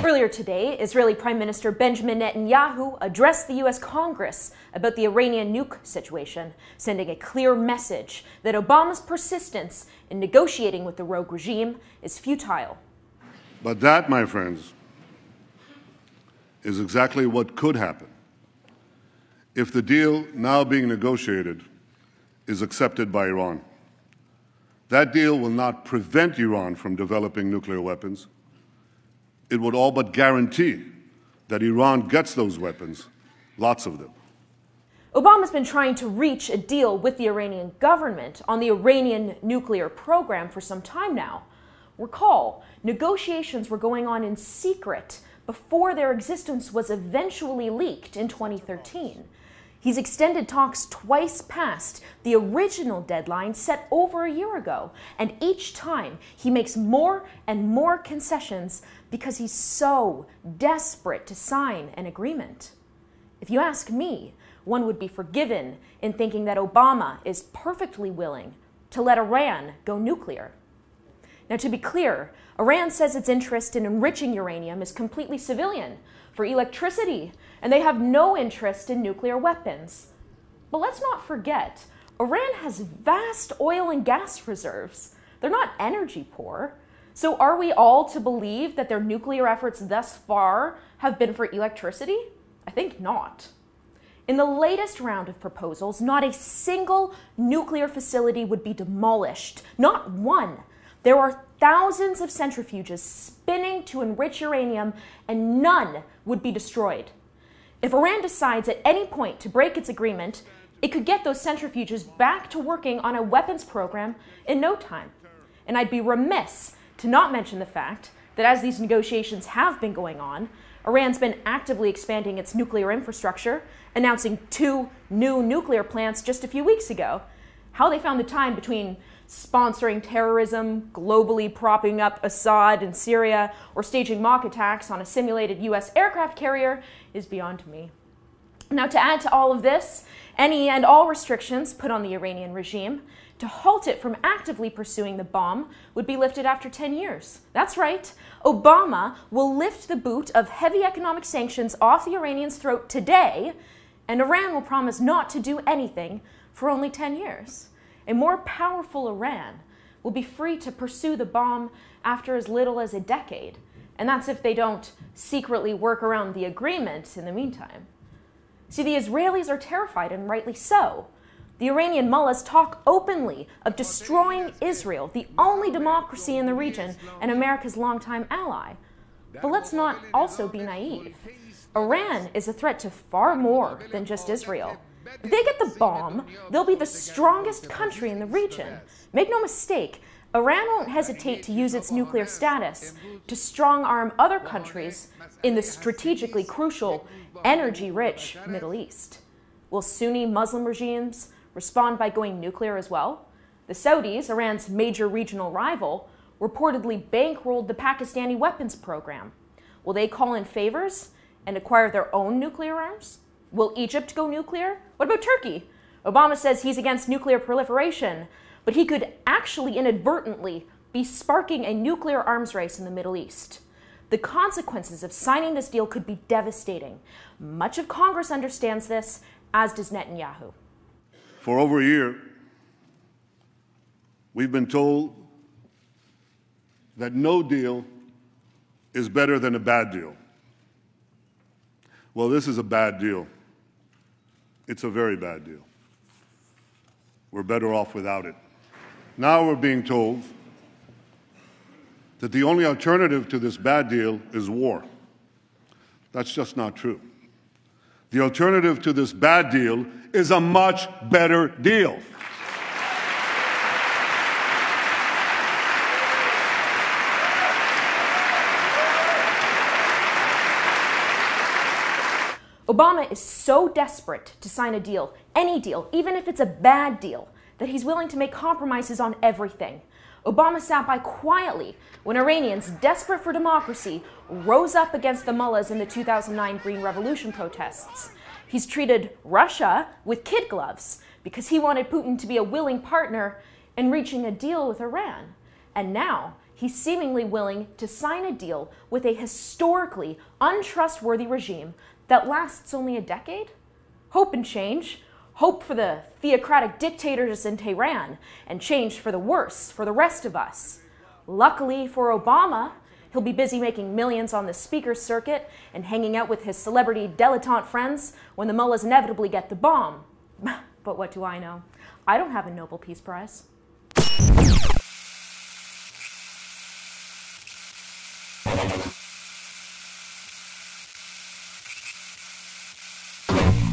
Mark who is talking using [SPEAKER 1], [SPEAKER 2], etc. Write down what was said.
[SPEAKER 1] Earlier today, Israeli Prime Minister Benjamin Netanyahu addressed the U.S. Congress about the Iranian nuke situation, sending a clear message that Obama's persistence in negotiating with the rogue regime is futile.
[SPEAKER 2] But that, my friends, is exactly what could happen if the deal now being negotiated is accepted by Iran. That deal will not prevent Iran from developing nuclear weapons. It would all but guarantee that Iran gets those weapons, lots of them.
[SPEAKER 1] Obama's been trying to reach a deal with the Iranian government on the Iranian nuclear program for some time now. Recall, negotiations were going on in secret before their existence was eventually leaked in 2013. He's extended talks twice past the original deadline set over a year ago, and each time he makes more and more concessions because he's so desperate to sign an agreement. If you ask me, one would be forgiven in thinking that Obama is perfectly willing to let Iran go nuclear. Now, to be clear, Iran says its interest in enriching uranium is completely civilian, for electricity, and they have no interest in nuclear weapons. But let's not forget, Iran has vast oil and gas reserves. They're not energy poor. So are we all to believe that their nuclear efforts thus far have been for electricity? I think not. In the latest round of proposals, not a single nuclear facility would be demolished. Not one. There are thousands of centrifuges spinning to enrich uranium, and none would be destroyed. If Iran decides at any point to break its agreement, it could get those centrifuges back to working on a weapons program in no time. And I'd be remiss to not mention the fact that as these negotiations have been going on, Iran's been actively expanding its nuclear infrastructure, announcing 2 new nuclear plants just a few weeks ago. How they found the time between sponsoring terrorism, globally propping up Assad in Syria, or staging mock attacks on a simulated U.S. aircraft carrier is beyond me. Now, to add to all of this, any and all restrictions put on the Iranian regime to halt it from actively pursuing the bomb would be lifted after 10 years. That's right, Obama will lift the boot of heavy economic sanctions off the Iranians' throat today, and Iran will promise not to do anything for only 10 years. A more powerful Iran will be free to pursue the bomb after as little as a decade, and that's if they don't secretly work around the agreement in the meantime. See, the Israelis are terrified, and rightly so. The Iranian mullahs talk openly of destroying Israel, the only democracy in the region and America's longtime ally. But let's not also be naive. Iran is a threat to far more than just Israel. If they get the bomb, they'll be the strongest country in the region. Make no mistake, Iran won't hesitate to use its nuclear status to strong-arm other countries in the strategically crucial, energy-rich Middle East. Will Sunni Muslim regimes respond by going nuclear as well? The Saudis, Iran's major regional rival, reportedly bankrolled the Pakistani weapons program. Will they call in favors and acquire their own nuclear arms? Will Egypt go nuclear? What about Turkey? Obama says he's against nuclear proliferation, but he could actually inadvertently be sparking a nuclear arms race in the Middle East. The consequences of signing this deal could be devastating. Much of Congress understands this, as does Netanyahu.
[SPEAKER 2] For over a year, we've been told that no deal is better than a bad deal. Well, this is a bad deal. It's a very bad deal. We're better off without it. Now we're being told that the only alternative to this bad deal is war. That's just not true. The alternative to this bad deal is a much better deal.
[SPEAKER 1] Obama is so desperate to sign a deal, any deal, even if it's a bad deal, that he's willing to make compromises on everything. Obama sat by quietly when Iranians, desperate for democracy, rose up against the mullahs in the 2009 Green Revolution protests. He's treated Russia with kid gloves because he wanted Putin to be a willing partner in reaching a deal with Iran. And now he's seemingly willing to sign a deal with a historically untrustworthy regime that lasts only a decade? Hope and change. Hope for the theocratic dictators in Tehran, and change for the worse for the rest of us. Luckily for Obama, he'll be busy making millions on the speaker's circuit and hanging out with his celebrity dilettante friends when the mullahs inevitably get the bomb. But what do I know? I don't have a Nobel Peace Prize.